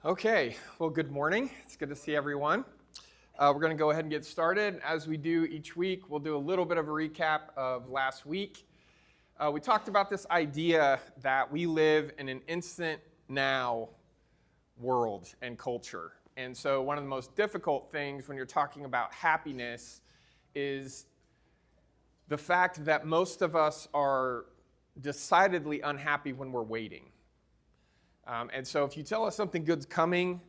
Okay, well, good morning. It's good to see everyone. We're going to go ahead and get started. As we do each week, we'll do a little bit of a recap of last week. We talked about this idea that we live in an instant now world and culture. And so one of the most difficult things when you're talking about happiness is the fact that most of us are decidedly unhappy when we're waiting. And so if you tell us something good's coming,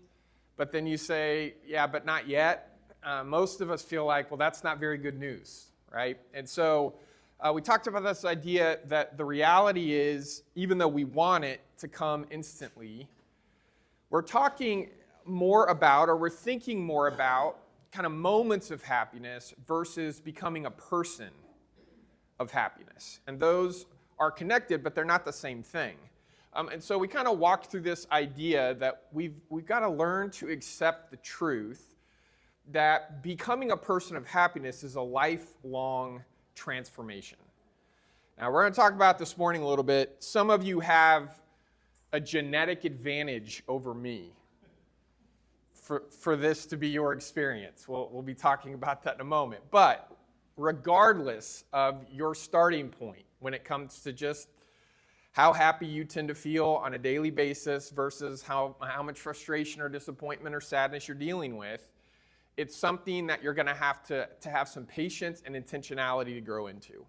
but then you say, yeah, but not yet, most of us feel like, well, that's not very good news, right? And so we talked about this idea that the reality is, even though we want it to come instantly, we're talking more about, or we're thinking more about, kind of moments of happiness versus becoming a person of happiness. And those are connected, but they're not the same thing. And so we kind of walked through this idea that we've got to learn to accept the truth that becoming a person of happiness is a lifelong transformation. Now, we're going to talk about this morning a little bit. Some of you have a genetic advantage over me for this to be your experience. We'll be talking about that in a moment. But regardless of your starting point when it comes to just how happy you tend to feel on a daily basis versus how much frustration or disappointment or sadness you're dealing with, it's something that you're going to have some patience and intentionality to grow into.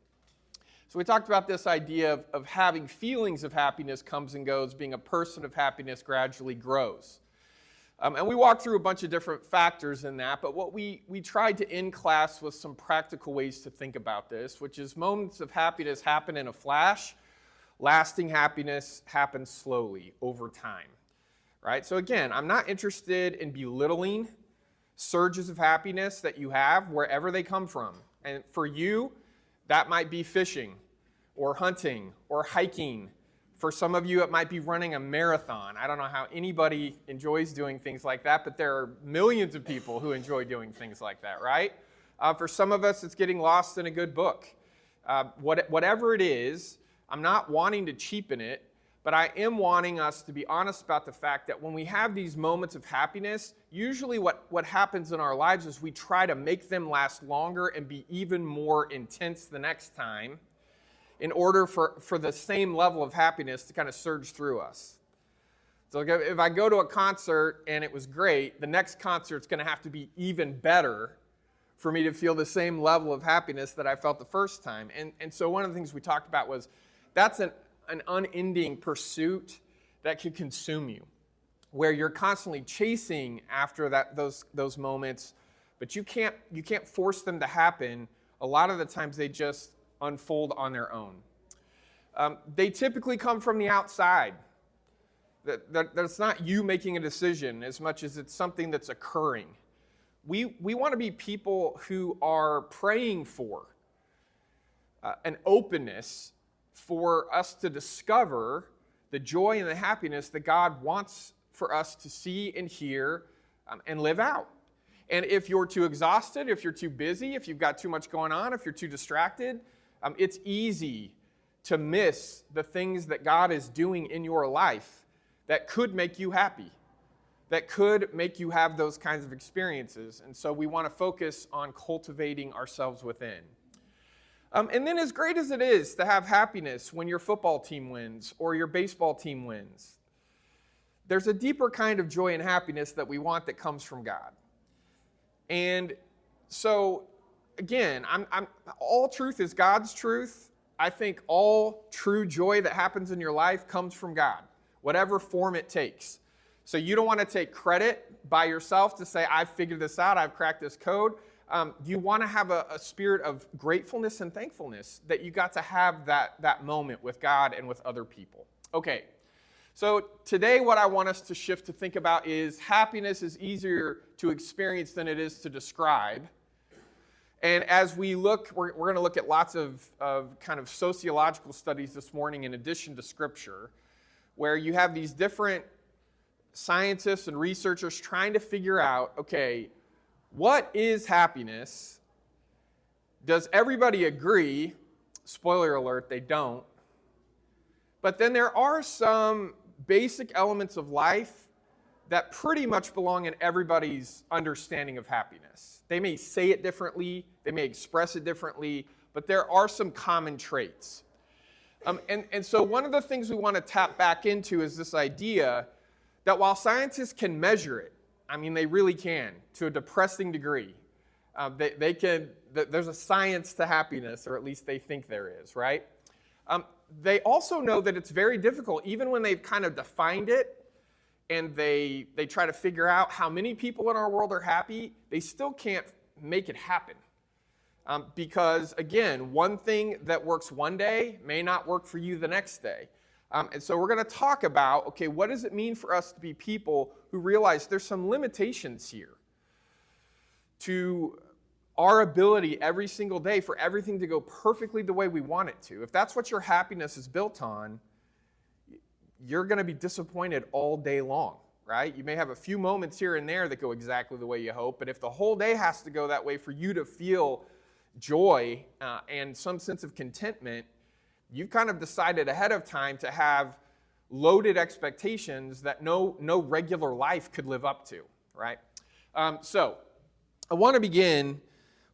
So we talked about this idea of having feelings of happiness comes and goes, being a person of happiness gradually grows. And we walked through a bunch of different factors in that, but what we tried to end class with some practical ways to think about this, which is moments of happiness happen in a flash. Lasting happiness happens slowly over time, right? So again, I'm not interested in belittling surges of happiness that you have wherever they come from. And for you, that might be fishing or hunting or hiking. For some of you, it might be running a marathon. I don't know how anybody enjoys doing things like that, but there are millions of people who enjoy doing things like that, right? For some of us, it's getting lost in a good book. Whatever it is, I'm not wanting to cheapen it, but I am wanting us to be honest about the fact that when we have these moments of happiness, usually what happens in our lives is we try to make them last longer and be even more intense the next time in order for the same level of happiness to kind of surge through us. So if I go to a concert and it was great, the next concert's going to have to be even better for me to feel the same level of happiness that I felt the first time. And so one of the things we talked about was that's an unending pursuit that can consume you, where you're constantly chasing after those moments, but you can't force them to happen. A lot of the times they just unfold on their own. They typically come from the outside. That's not you making a decision as much as it's something that's occurring. We want to be people who are praying for an openness for us to discover the joy and the happiness that God wants for us to see and hear and live out. And if you're too exhausted, if you're too busy, if you've got too much going on, if you're too distracted, it's easy to miss the things that God is doing in your life that could make you happy, that could make you have those kinds of experiences. And so we want to focus on cultivating ourselves within. And then as great as it is to have happiness when your football team wins or your baseball team wins, there's a deeper kind of joy and happiness that we want that comes from God. And so, again, all truth is God's truth. I think all true joy that happens in your life comes from God, whatever form it takes. So you don't want to take credit by yourself to say, I've figured this out, I've cracked this code. You want to have a spirit of gratefulness and thankfulness that you got to have that moment with God and with other people. Okay, so today what I want us to shift to think about is happiness is easier to experience than it is to describe. And as we look, we're going to look at lots of kind of sociological studies this morning in addition to Scripture, where you have these different scientists and researchers trying to figure out, okay, what is happiness? Does everybody agree? Spoiler alert, they don't. But then there are some basic elements of life that pretty much belong in everybody's understanding of happiness. They may say it differently, they may express it differently, but there are some common traits. And so one of the things we want to tap back into is this idea that while scientists can measure it, I mean, they really can, to a depressing degree. There's a science to happiness, or at least they think there is, right? They also know that it's very difficult, even when they've kind of defined it, and they try to figure out how many people in our world are happy, they still can't make it happen. Because, again, one thing that works one day may not work for you the next day. And so we're going to talk about, okay, what does it mean for us to be people who realize there's some limitations here to our ability every single day for everything to go perfectly the way we want it to. If that's what your happiness is built on, you're going to be disappointed all day long, right? You may have a few moments here and there that go exactly the way you hope, but if the whole day has to go that way for you to feel joy and some sense of contentment, you've kind of decided ahead of time to have loaded expectations that no regular life could live up to, right? So I want to begin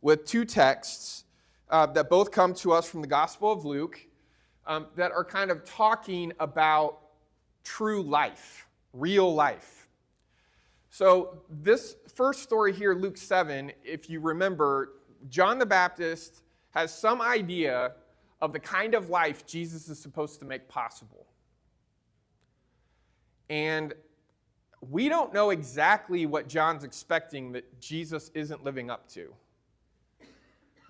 with two texts that both come to us from the Gospel of Luke that are kind of talking about true life, real life. So this first story here, Luke 7, if you remember, John the Baptist has some idea of the kind of life Jesus is supposed to make possible. And we don't know exactly what John's expecting that Jesus isn't living up to.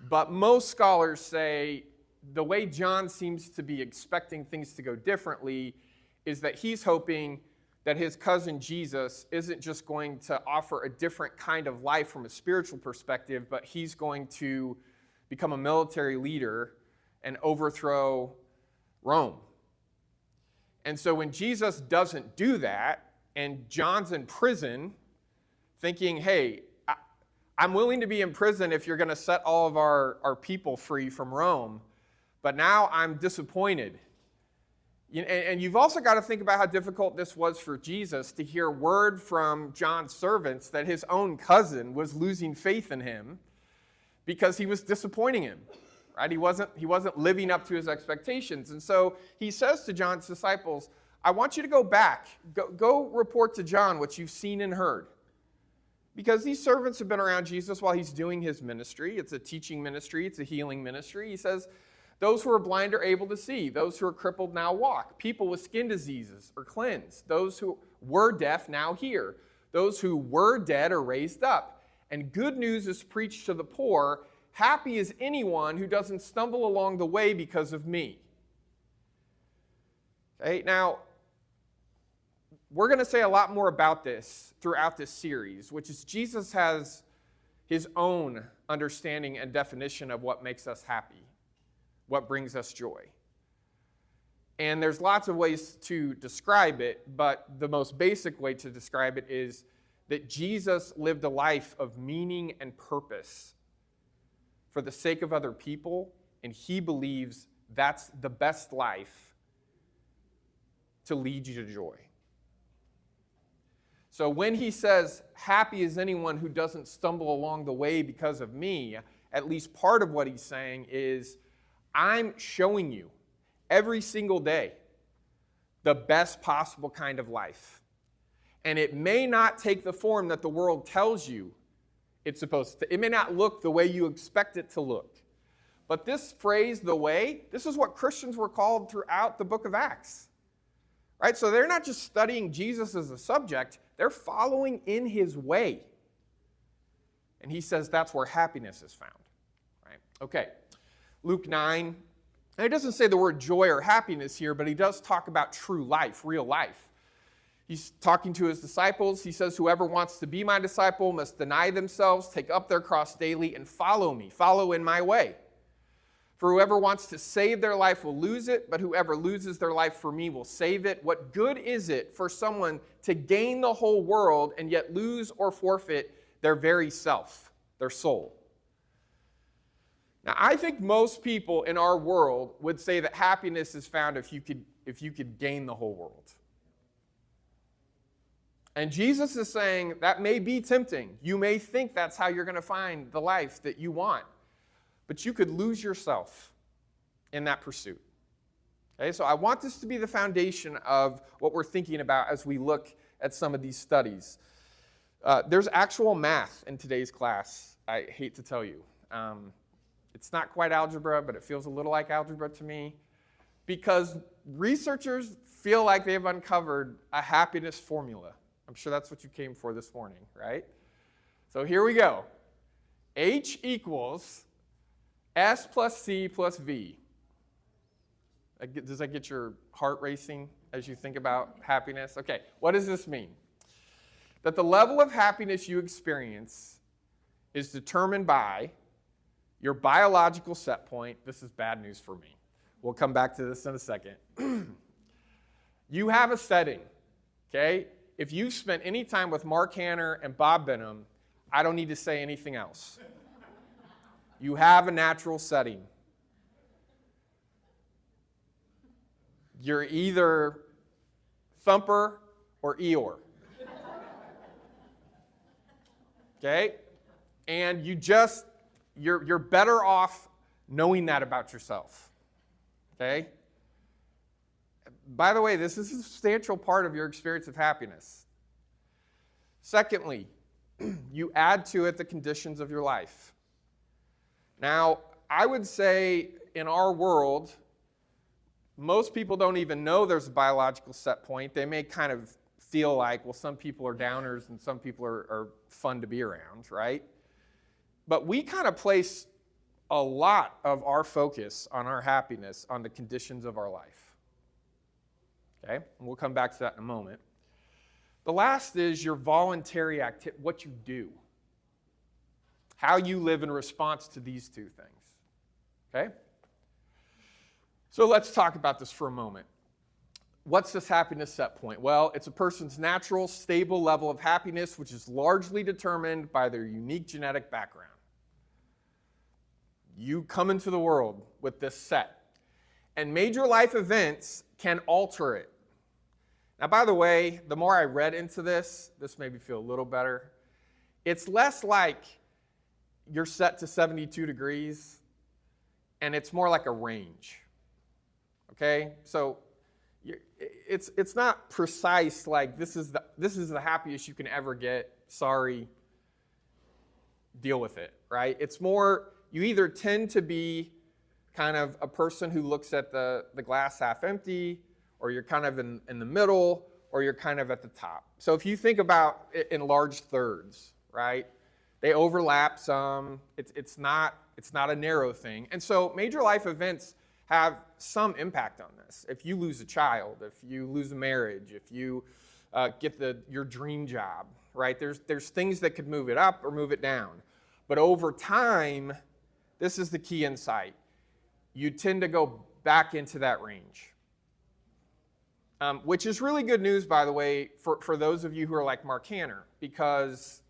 But most scholars say the way John seems to be expecting things to go differently is that he's hoping that his cousin Jesus isn't just going to offer a different kind of life from a spiritual perspective, but he's going to become a military leader and overthrow Rome. And so when Jesus doesn't do that, and John's in prison thinking, hey, I'm willing to be in prison if you're going to set all of our people free from Rome, but now I'm disappointed. And you've also got to think about how difficult this was for Jesus to hear word from John's servants that his own cousin was losing faith in him because he was disappointing him, right? He wasn't living up to his expectations. And so he says to John's disciples, I want you to go back. Go report to John what you've seen and heard. Because these servants have been around Jesus while he's doing his ministry. It's a teaching ministry. It's a healing ministry. He says, those who are blind are able to see. Those who are crippled now walk. People with skin diseases are cleansed. Those who were deaf now hear. Those who were dead are raised up. And good news is preached to the poor. Happy is anyone who doesn't stumble along the way because of me. Okay, now, we're going to say a lot more about this throughout this series, which is Jesus has his own understanding and definition of what makes us happy, what brings us joy. And there's lots of ways to describe it, but the most basic way to describe it is that Jesus lived a life of meaning and purpose for the sake of other people, and he believes that's the best life to lead you to joy. So when he says, happy is anyone who doesn't stumble along the way because of me, at least part of what he's saying is, I'm showing you every single day the best possible kind of life. And it may not take the form that the world tells you it's supposed to. It may not look the way you expect it to look. But this phrase, the way, this is what Christians were called throughout the book of Acts. Right? So they're not just studying Jesus as a subject, they're following in his way. And he says that's where happiness is found. Right? Okay. Luke 9. And he doesn't say the word joy or happiness here, but he does talk about true life, real life. He's talking to his disciples. He says, whoever wants to be my disciple must deny themselves, take up their cross daily, and follow me. Follow in my way. For whoever wants to save their life will lose it, but whoever loses their life for me will save it. What good is it for someone to gain the whole world and yet lose or forfeit their very self, their soul? Now, I think most people in our world would say that happiness is found if you could gain the whole world. And Jesus is saying that may be tempting. You may think that's how you're going to find the life that you want, but you could lose yourself in that pursuit. Okay, so I want this to be the foundation of what we're thinking about as we look at some of these studies. There's actual math in today's class, I hate to tell you. It's not quite algebra, but it feels a little like algebra to me, because researchers feel like they've uncovered a happiness formula. I'm sure that's what you came for this morning, right? So here we go. H equals S plus C plus V. Does that get your heart racing as you think about happiness? Okay, what does this mean? That the level of happiness you experience is determined by your biological set point. This is bad news for me. We'll come back to this in a second. You have a setting, okay? If you've spent any time with Mark Hanner and Bob Benham, I don't need to say anything else. You have a natural setting. You're either Thumper or Eeyore. Okay? And you're better off knowing that about yourself. Okay? By the way, this is a substantial part of your experience of happiness. Secondly, you add to it the conditions of your life. Now, I would say in our world, most people don't even know there's a biological set point. They may kind of feel like, well, some people are downers and some people are fun to be around, right? But we kind of place a lot of our focus on our happiness on the conditions of our life. Okay? And we'll come back to that in a moment. The last is your voluntary activity, what you do. How you live in response to these two things. Okay? So let's talk about this for a moment. What's this happiness set point? Well, it's a person's natural, stable level of happiness, which is largely determined by their unique genetic background. You come into the world with this set. And major life events can alter it. Now, by the way, the more I read into this made me feel a little better. It's less like you're set to 72 degrees, and it's more like a range. Okay? So it's not precise like this is the happiest you can ever get. Sorry, deal with it, right? It's more, you either tend to be kind of a person who looks at the glass half empty, or you're kind of in the middle, or you're kind of at the top. So if you think about it in large thirds, right? They overlap some. It's not a narrow thing. And so major life events have some impact on this. If you lose a child, if you lose a marriage, if you get your dream job, right? There's things that could move it up or move it down. But over time, this is the key insight. You tend to go back into that range. Which is really good news, by the way, for those of you who are like Mark Hanner, because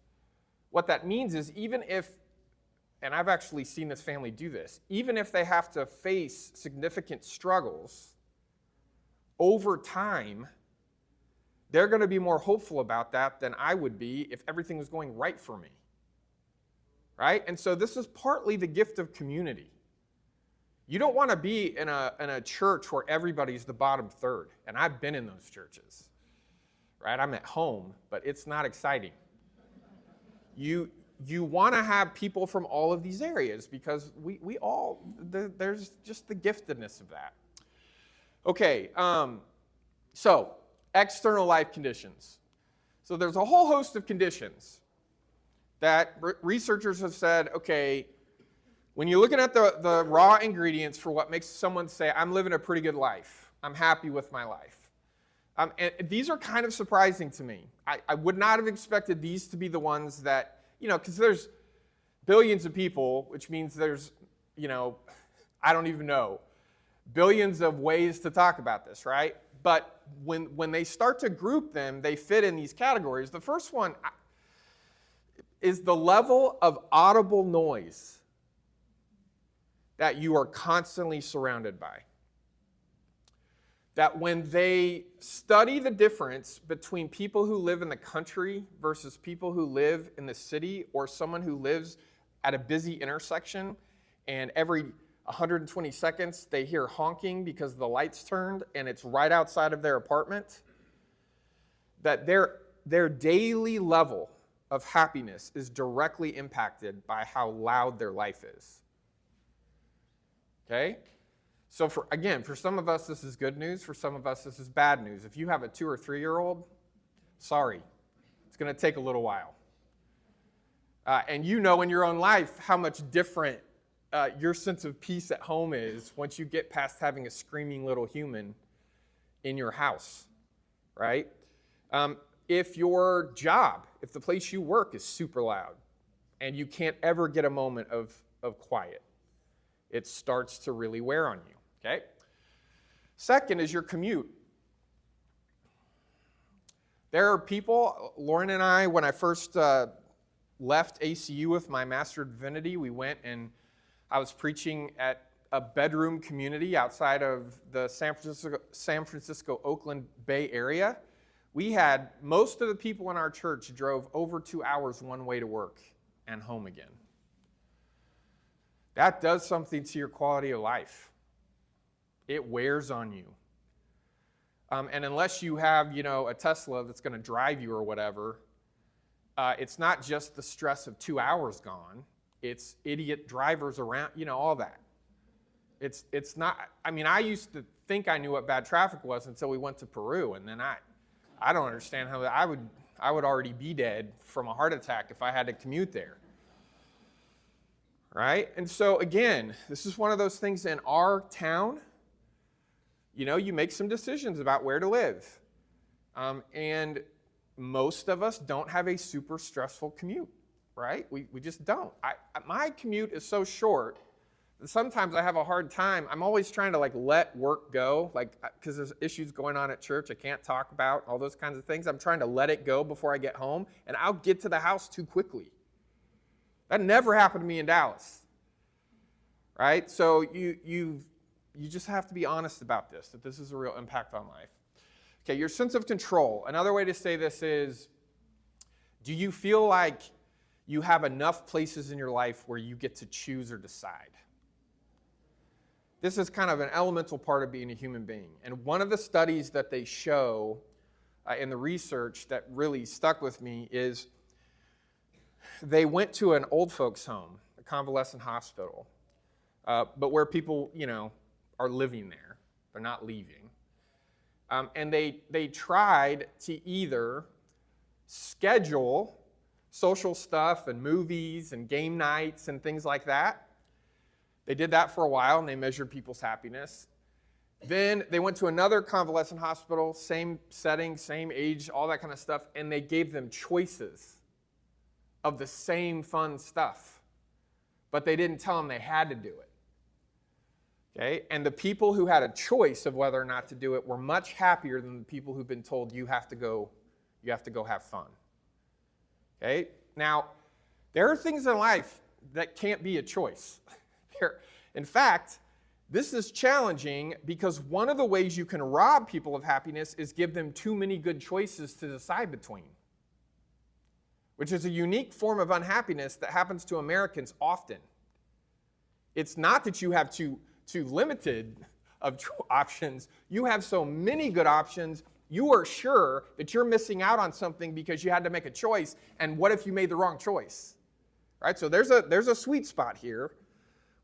what that means is even if, and I've actually seen this family do this, even if they have to face significant struggles, over time, they're going to be more hopeful about that than I would be if everything was going right for me. Right? And so this is partly the gift of community. You don't want to be in a church where everybody's the bottom third. And I've been in those churches. Right? I'm at home, but it's not exciting. You want to have people from all of these areas because we all, there's just the giftedness of that. Okay, so external life conditions. So there's a whole host of conditions that researchers have said, okay, when you're looking at the raw ingredients for what makes someone say, I'm living a pretty good life, I'm happy with my life. And these are kind of surprising to me. I would not have expected these to be the ones that, because there's billions of people, which means there's, I don't even know, billions of ways to talk about this, right? But when they start to group them, they fit in these categories. The first one is the level of audible noise that you are constantly surrounded by. that when they study the difference between people who live in the country versus people who live in the city, or someone who lives at a busy intersection and every 120 seconds they hear honking because the lights turned and it's right outside of their apartment, that their daily level of happiness is directly impacted by how loud their life is. Okay? So for some of us, this is good news. For some of us, this is bad news. If you have a 2 or 3-year-old, sorry, it's going to take a little while. And you know in your own life how much different your sense of peace at home is once you get past having a screaming little human in your house, right? If your job, if the place you work is super loud and you can't ever get a moment of quiet, it starts to really wear on you. Okay? Second is your commute. There are people, Lauren and I, when I first left ACU with my Master of Divinity, we went and I was preaching at a bedroom community outside of the San Francisco, Oakland Bay area. We had, most of the people in our church drove over 2 hours one way to work and home again. That does something to your quality of life. It wears on you. And unless you have, a Tesla that's going to drive you or whatever, it's not just the stress of 2 hours gone. It's idiot drivers around, all that. It's not, I used to think I knew what bad traffic was until we went to Peru, and then I don't understand how I would already be dead from a heart attack if I had to commute there. Right? And so again, this is one of those things in our town, you make some decisions about where to live. And most of us don't have a super stressful commute, right? We just don't. My commute is so short that sometimes I have a hard time. I'm always trying to let work go, because there's issues going on at church I can't talk about, all those kinds of things. I'm trying to let it go before I get home, and I'll get to the house too quickly. That never happened to me in Dallas, right? So you just have to be honest about this, that this is a real impact on life. Okay, your sense of control. Another way to say this is, do you feel like you have enough places in your life where you get to choose or decide? This is kind of an elemental part of being a human being. And one of the studies that they show in the research that really stuck with me is they went to an old folks home, a convalescent hospital, but where people, are living there. They're not leaving. And they tried to either schedule social stuff and movies and game nights and things like that. They did that for a while, and they measured people's happiness. Then they went to another convalescent hospital, same setting, same age, all that kind of stuff, and they gave them choices of the same fun stuff. But they didn't tell them they had to do it. Okay? And the people who had a choice of whether or not to do it were much happier than the people who've been told you have to go have fun. Okay? Now, there are things in life that can't be a choice. In fact, this is challenging because one of the ways you can rob people of happiness is give them too many good choices to decide between, which is a unique form of unhappiness that happens to Americans often. It's not that you have too limited of options. You have so many good options, you are sure that you're missing out on something because you had to make a choice, and what if you made the wrong choice? Right? So there's a sweet spot here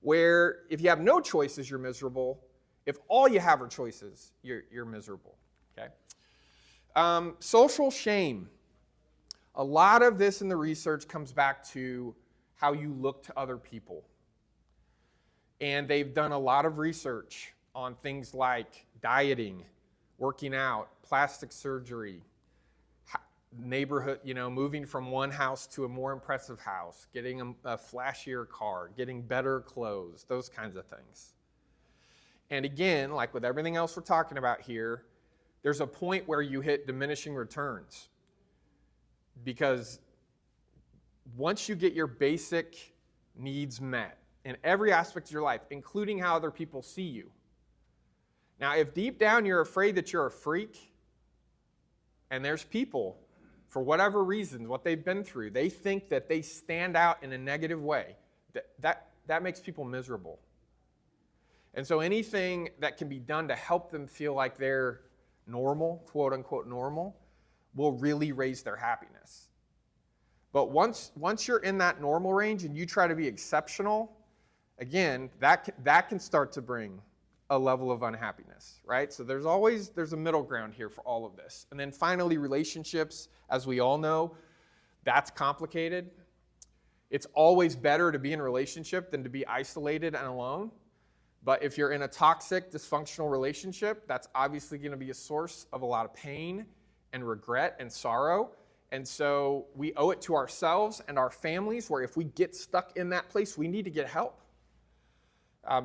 where if you have no choices, you're miserable. If all you have are choices, you're miserable. Okay? Social shame. A lot of this in the research comes back to how you look to other people. And they've done a lot of research on things like dieting, working out, plastic surgery, neighborhood, moving from one house to a more impressive house, getting a flashier car, getting better clothes, those kinds of things. And again, like with everything else we're talking about here, there's a point where you hit diminishing returns. Because once you get your basic needs met in every aspect of your life, including how other people see you, Now, if deep down you're afraid that you're a freak, and there's people, for whatever reasons, what they've been through, they think that they stand out in a negative way, that makes people miserable. And so anything that can be done to help them feel like they're normal, quote unquote normal, will really raise their happiness. But once you're in that normal range and you try to be exceptional, again, that can start to bring a level of unhappiness, right? So there's a middle ground here for all of this. And then finally, relationships, as we all know, that's complicated. It's always better to be in a relationship than to be isolated and alone. But if you're in a toxic, dysfunctional relationship, that's obviously going to be a source of a lot of pain and regret and sorrow. And so we owe it to ourselves and our families, where if we get stuck in that place, we need to get help.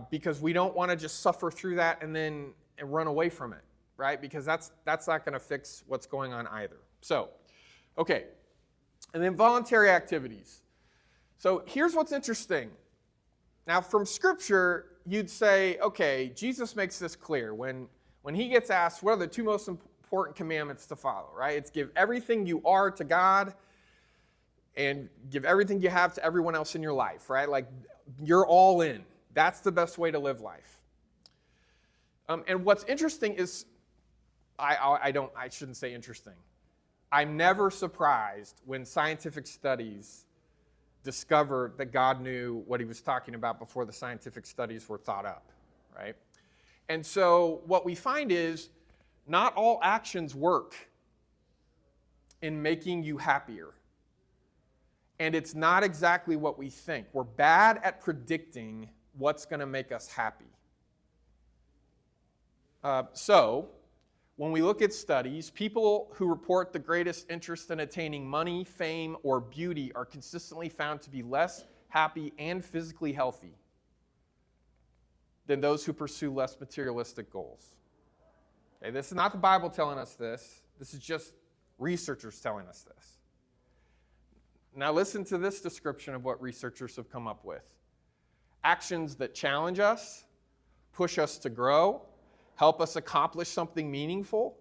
Because we don't want to just suffer through that and run away from it, right? Because that's not going to fix what's going on either. So, okay. And then voluntary activities. So here's what's interesting. Now, from Scripture, you'd say, okay, Jesus makes this clear. When he gets asked, what are the two most important commandments to follow, right? It's give everything you are to God and give everything you have to everyone else in your life, right? Like, you're all in. That's the best way to live life. And what's interesting is, I shouldn't say interesting. I'm never surprised when scientific studies discovered that God knew what he was talking about before the scientific studies were thought up, right? And so what we find is not all actions work in making you happier. And it's not exactly what we think. We're bad at predicting what's going to make us happy. So when we look at studies, people who report the greatest interest in attaining money, fame, or beauty are consistently found to be less happy and physically healthy than those who pursue less materialistic goals. Okay, this is not the Bible telling us this. This is just researchers telling us this. Now listen to this description of what researchers have come up with. Actions that challenge us, push us to grow, help us accomplish something meaningful,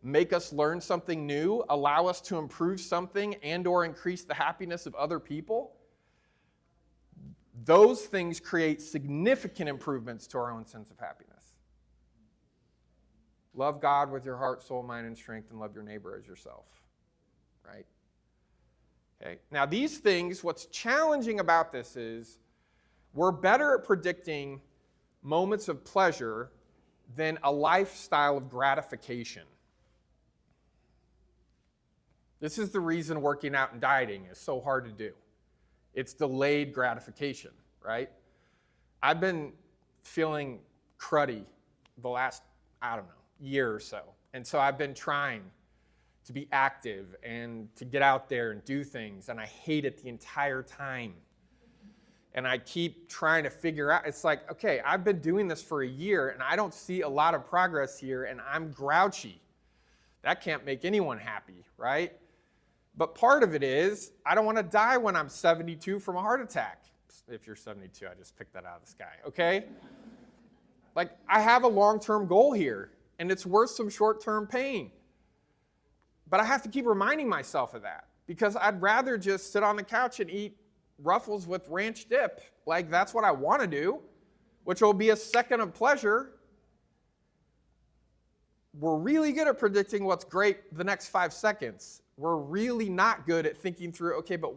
make us learn something new, allow us to improve something and/or increase the happiness of other people. Those things create significant improvements to our own sense of happiness. Love God with your heart, soul, mind, and strength, and love your neighbor as yourself, right? Okay. Now these things, what's challenging about this is we're better at predicting moments of pleasure than a lifestyle of gratification. This is the reason working out and dieting is so hard to do. It's delayed gratification, right? I've been feeling cruddy the last, year or so. And so I've been trying to be active and to get out there and do things, and I hate it the entire time. And I keep trying to figure out, it's like, okay, I've been doing this for a year and I don't see a lot of progress here and I'm grouchy. That can't make anyone happy, right? But part of it is, I don't want to die when I'm 72 from a heart attack. If you're 72, I just picked that out of the sky, okay? Like, I have a long-term goal here and it's worth some short-term pain. But I have to keep reminding myself of that because I'd rather just sit on the couch and eat Ruffles with ranch dip. Like, that's what I want to do, which will be a second of pleasure. We're really good at predicting what's great the next 5 seconds. We're really not good at thinking through, okay, but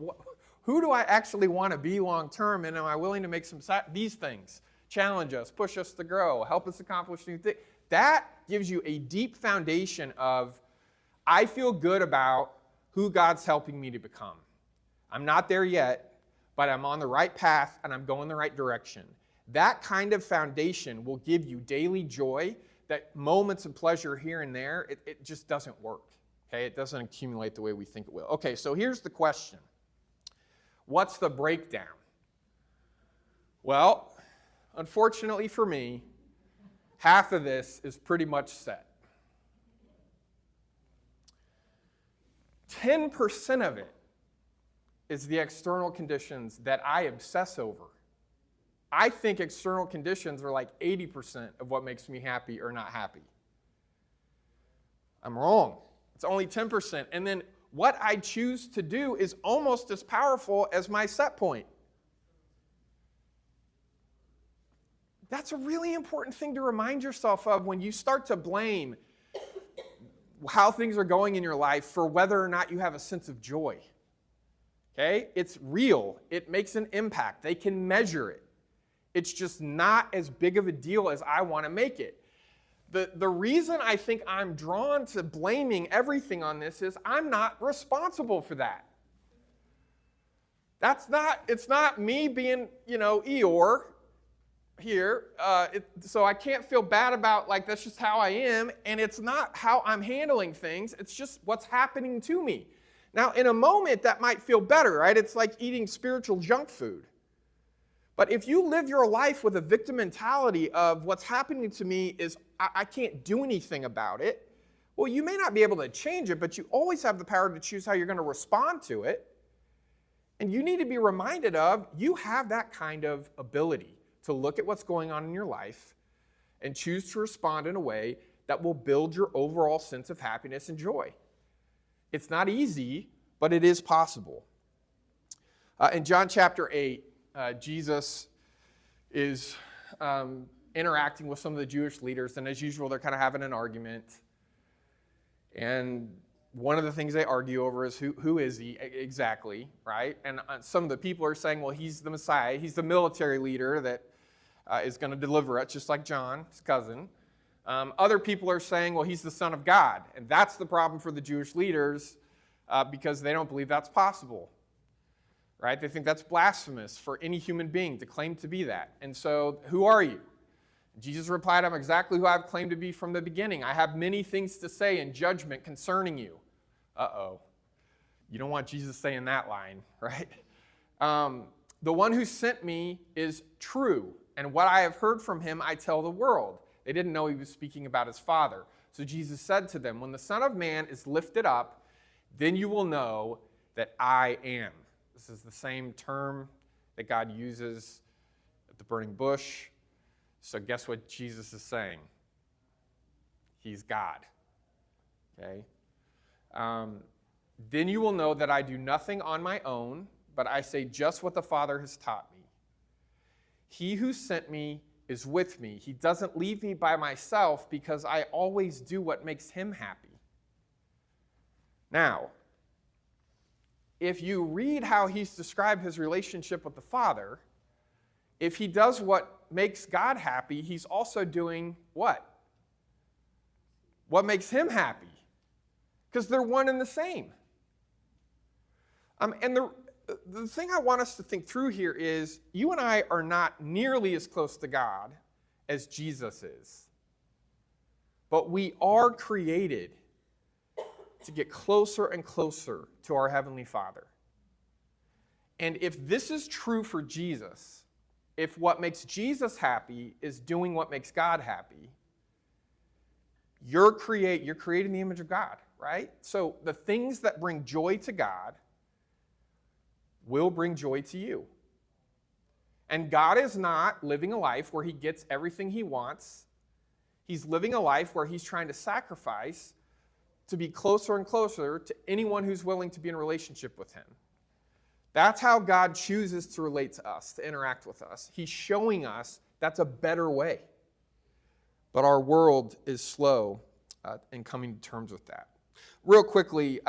who do I actually want to be long term, and am I willing to make these things challenge us, push us to grow, help us accomplish new things? That gives you a deep foundation of, I feel good about who God's helping me to become. I'm not there yet, but I'm on the right path and I'm going the right direction. That kind of foundation will give you daily joy that moments of pleasure here and there, it just doesn't work. Okay, it doesn't accumulate the way we think it will. Okay, so here's the question. What's the breakdown? Well, unfortunately for me, half of this is pretty much set. 10% of it is the external conditions that I obsess over. I think external conditions are like 80% of what makes me happy or not happy. I'm wrong. It's only 10%. And then what I choose to do is almost as powerful as my set point. That's a really important thing to remind yourself of when you start to blame how things are going in your life for whether or not you have a sense of joy. Okay? It's real. It makes an impact. They can measure it. It's just not as big of a deal as I want to make it. The reason I think I'm drawn to blaming everything on this is I'm not responsible for that. It's not me being, Eeyore here. So I can't feel bad about, that's just how I am. And it's not how I'm handling things. It's just what's happening to me. Now, in a moment, that might feel better, right? It's like eating spiritual junk food. But if you live your life with a victim mentality of what's happening to me is I can't do anything about it, well, you may not be able to change it, but you always have the power to choose how you're going to respond to it. And you need to be reminded of you have that kind of ability to look at what's going on in your life and choose to respond in a way that will build your overall sense of happiness and joy. It's not easy, but it is possible. In John chapter 8, Jesus is interacting with some of the Jewish leaders, and as usual, they're kind of having an argument. And one of the things they argue over is who is he exactly, right? And some of the people are saying, well, he's the Messiah. He's the military leader that is going to deliver us, just like John, his cousin. Other people are saying, well, he's the Son of God. And that's the problem for the Jewish leaders because they don't believe that's possible. Right? They think that's blasphemous for any human being to claim to be that. And so, who are you? Jesus replied, I'm exactly who I've claimed to be from the beginning. I have many things to say in judgment concerning you. Uh-oh. You don't want Jesus saying that line, right? The one who sent me is true, and what I have heard from him I tell the world. They didn't know he was speaking about his Father. So Jesus said to them, when the Son of Man is lifted up, then you will know that I am. This is the same term that God uses at the burning bush. So guess what Jesus is saying? He's God. Okay? Then you will know that I do nothing on my own, but I say just what the Father has taught me. He who sent me is with me. He doesn't leave me by myself because I always do what makes him happy. Now, if you read how he's described his relationship with the Father, if he does what makes God happy, he's also doing what? What makes him happy? Because they're one and the same. And the thing I want us to think through here is you and I are not nearly as close to God as Jesus is. But we are created to get closer and closer to our Heavenly Father. And if this is true for Jesus, if what makes Jesus happy is doing what makes God happy, you're creating the image of God, right? So the things that bring joy to God will bring joy to you. And God is not living a life where he gets everything he wants. He's living a life where he's trying to sacrifice to be closer and closer to anyone who's willing to be in a relationship with him. That's how God chooses to relate to us, to interact with us. He's showing us that's a better way. But our world is slow in coming to terms with that. Real quickly,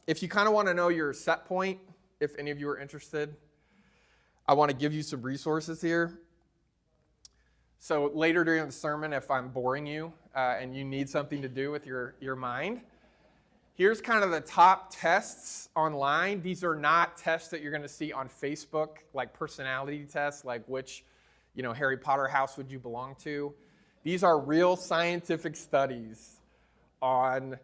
if you kind of want to know your set point, if any of you are interested, I want to give you some resources here. So later during the sermon, if I'm boring you and you need something to do with your mind, here's kind of the top tests online. These are not tests that you're going to see on Facebook, like personality tests, like which, Harry Potter house would you belong to. These are real scientific studies on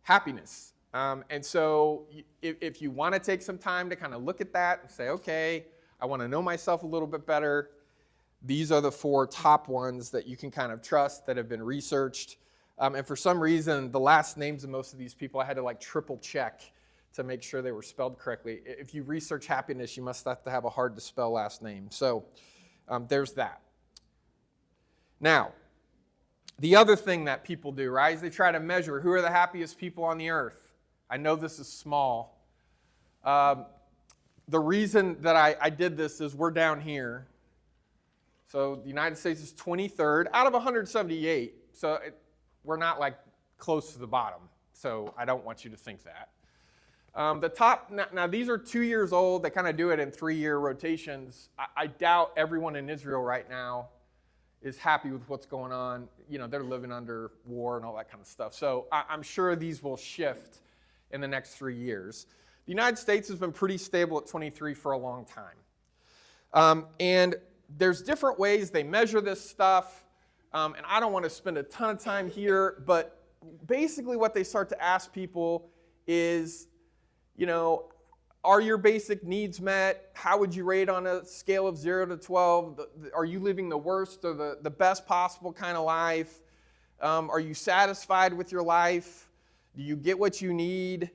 happiness. And so if you want to take some time to kind of look at that and say, okay, I want to know myself a little bit better, these are the 4 top ones that you can kind of trust that have been researched. And for some reason, the last names of most of these people, I had to triple check to make sure they were spelled correctly. If you research happiness, you must have to have a hard to spell last name. So There's that. Now, the other thing that people do, right, is they try to measure who are the happiest people on the earth. I know this is small. The reason that I did this is we're down here. So the United States is 23rd out of 178. So we're not like close to the bottom. So I don't want you to think that. The top, now these are 2 years old. They kind of do it in 3-year rotations. I doubt everyone in Israel right now is happy with what's going on. You know, they're living under war and all that kind of stuff. So I'm sure these will shift in the next 3 years. The United States has been pretty stable at 23 for a long time. And there's different ways they measure this stuff. And I don't want to spend a ton of time here, but basically what they start to ask people is, you know, are your basic needs met? How would you rate on a scale of 0 to 12? Are you living the worst or the best possible kind of life? Are you satisfied with your life? Do you get what you need?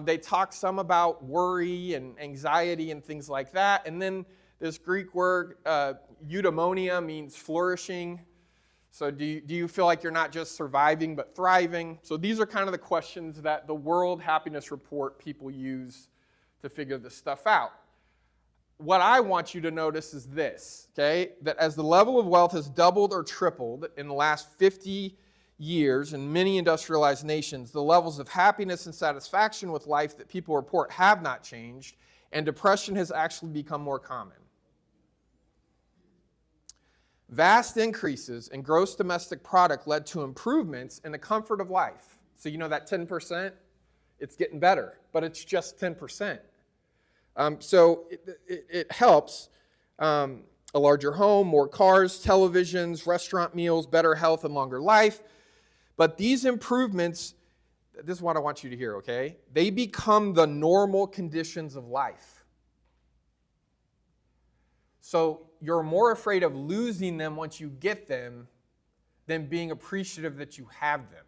They talk some about worry and anxiety and things like that. And then this Greek word, eudaimonia, means flourishing. So do you feel like you're not just surviving but thriving? So these are kind of the questions that the World Happiness Report people use to figure this stuff out. What I want you to notice is this, okay? That as the level of wealth has doubled or tripled in the last 50 years in many industrialized nations, the levels of happiness and satisfaction with life that people report have not changed, and depression has actually become more common. Vast increases in gross domestic product led to improvements in the comfort of life. So you know that 10%? It's getting better, but it's just 10%. So it helps. A larger home, more cars, televisions, restaurant meals, better health, and longer life. But these improvements, this is what I want you to hear, okay? They become the normal conditions of life. So you're more afraid of losing them once you get them than being appreciative that you have them.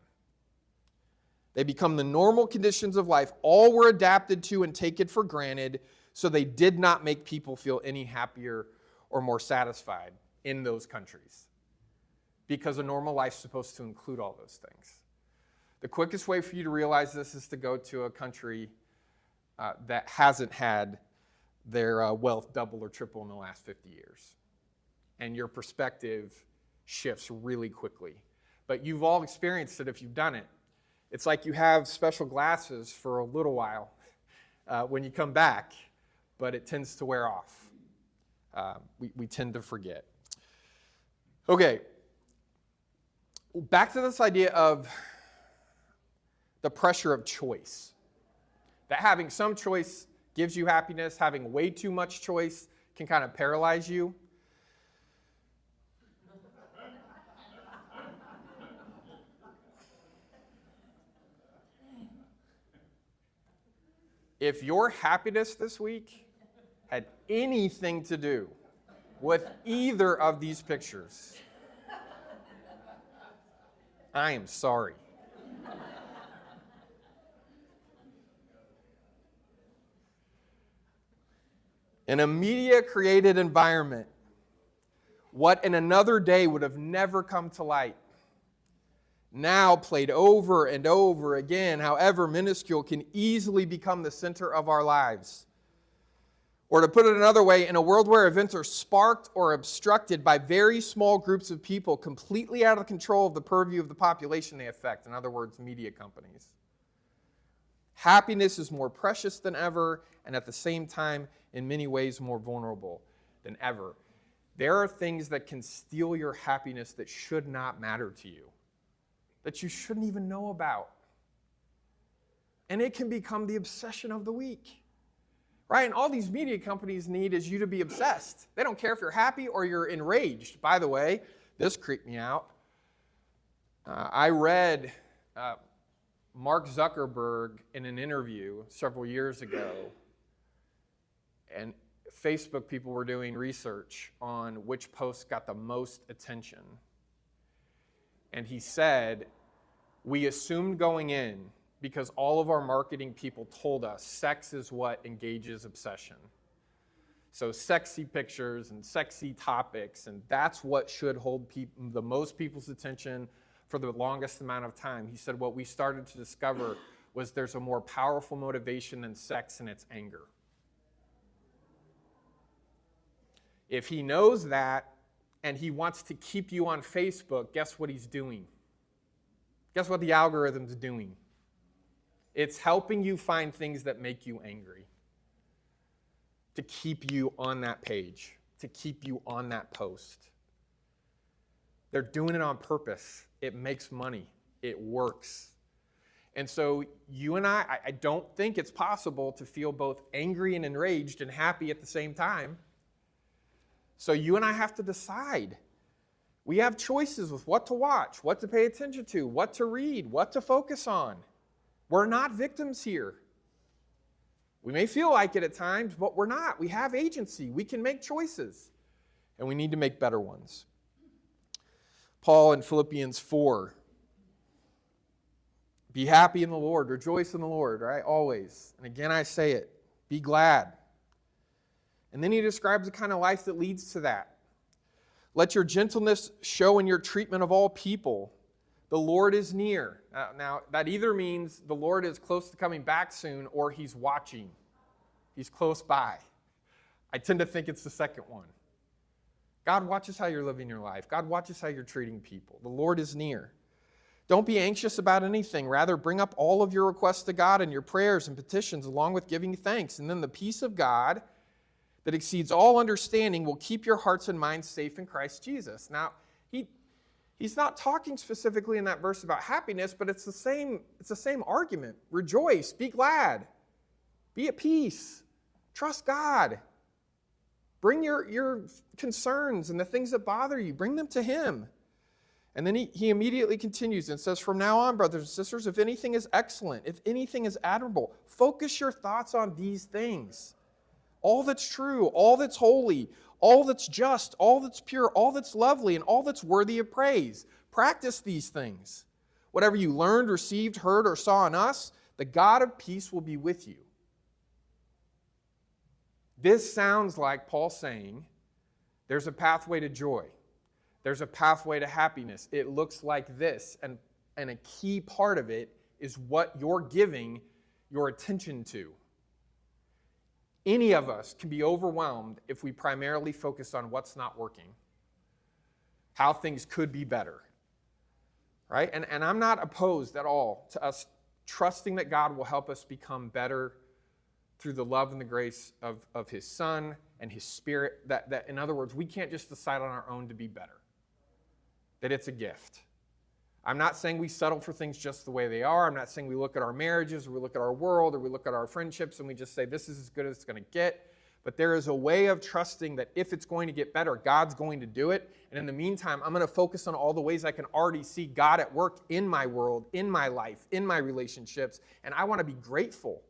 They become the normal conditions of life. All were adapted to and taken for granted, so they did not make people feel any happier or more satisfied in those countries. Because a normal life is supposed to include all those things. The quickest way for you to realize this is to go to a country that hasn't had their wealth double or triple in the last 50 years. And your perspective shifts really quickly. But you've all experienced it if you've done it. It's like you have special glasses for a little while when you come back, but it tends to wear off. We tend to forget. Okay, back to this idea of the pressure of choice. That having some choice gives you happiness, having way too much choice can kind of paralyze you. If your happiness this week had anything to do with either of these pictures, I am sorry. In a media-created environment, what in another day would have never come to light, now played over and over again, however minuscule, can easily become the center of our lives. Or to put it another way, in a world where events are sparked or obstructed by very small groups of people completely out of control of the purview of the population they affect, in other words, media companies. Happiness is more precious than ever, and at the same time, in many ways, more vulnerable than ever. There are things that can steal your happiness that should not matter to you, that you shouldn't even know about. And it can become the obsession of the week. Right? And all these media companies need is you to be obsessed. They don't care if you're happy or you're enraged. By the way, this creeped me out. I read Mark Zuckerberg in an interview several years ago, and Facebook people were doing research on which posts got the most attention. And he said, we assumed going in, because all of our marketing people told us sex is what engages obsession. So sexy pictures and sexy topics, and that's what should hold the most people's attention for the longest amount of time. He said what we started to discover was there's a more powerful motivation than sex, and it's anger. If he knows that and he wants to keep you on Facebook, guess what he's doing? Guess what the algorithm's doing? It's helping you find things that make you angry, to keep you on that page, to keep you on that post. They're doing it on purpose. It makes money. It works. And so you and I don't think it's possible to feel both angry and enraged and happy at the same time. So you and I have to decide. We have choices with what to watch, what to pay attention to, what to read, what to focus on. We're not victims here. We may feel like it at times, but we're not. We have agency. We can make choices, and we need to make better ones. Paul in Philippians 4, be happy in the Lord, rejoice in the Lord, right? Always. And again, I say it, be glad. And then he describes the kind of life that leads to that. Let your gentleness show in your treatment of all people. The Lord is near. Now, that either means the Lord is close to coming back soon or he's watching. He's close by. I tend to think it's the second one. God watches how you're living your life. God watches how you're treating people. The Lord is near. Don't be anxious about anything. Rather, bring up all of your requests to God and your prayers and petitions along with giving thanks. And then the peace of God that exceeds all understanding will keep your hearts and minds safe in Christ Jesus. Now, he's not talking specifically in that verse about happiness, but it's the same argument. Rejoice, be glad, be at peace, trust God. Bring your concerns and the things that bother you, bring them to him. And then he immediately continues and says, from now on, brothers and sisters, if anything is excellent, if anything is admirable, focus your thoughts on these things. All that's true, all that's holy, all that's just, all that's pure, all that's lovely, and all that's worthy of praise. Practice these things. Whatever you learned, received, heard, or saw in us, the God of peace will be with you. This sounds like Paul saying, there's a pathway to joy. There's a pathway to happiness. It looks like this, and a key part of it is what you're giving your attention to. Any of us can be overwhelmed if we primarily focus on what's not working, how things could be better, right? And I'm not opposed at all to us trusting that God will help us become better through the love and the grace of his Son and his Spirit. That in other words, we can't just decide on our own to be better, that it's a gift. I'm not saying we settle for things just the way they are. I'm not saying we look at our marriages or we look at our world or we look at our friendships and we just say this is as good as it's going to get. But there is a way of trusting that if it's going to get better, God's going to do it. And in the meantime, I'm going to focus on all the ways I can already see God at work in my world, in my life, in my relationships. And I want to be grateful.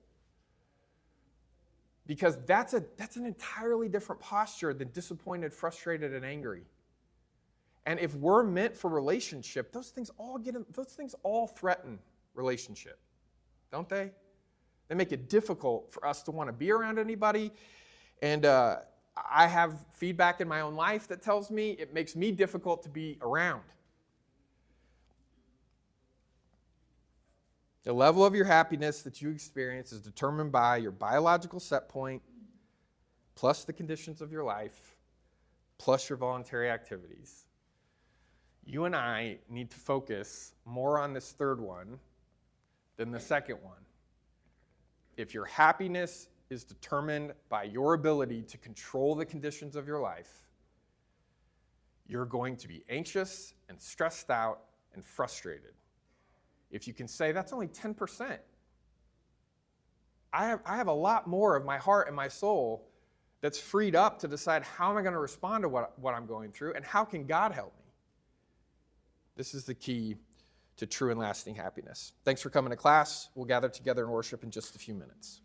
Because that's an entirely different posture than disappointed, frustrated, and angry. And if we're meant for relationship, those things all threaten relationship, don't they? They make it difficult for us to want to be around anybody. And I have feedback in my own life that tells me it makes me difficult to be around. The level of your happiness that you experience is determined by your biological set point, plus the conditions of your life, plus your voluntary activities. You and I need to focus more on this third one than the second one. If your happiness is determined by your ability to control the conditions of your life, you're going to be anxious and stressed out and frustrated. If you can say, that's only 10%. I have a lot more of my heart and my soul that's freed up to decide how am I going to respond to what I'm going through and how can God help me. This is the key to true and lasting happiness. Thanks for coming to class. We'll gather together and worship in just a few minutes.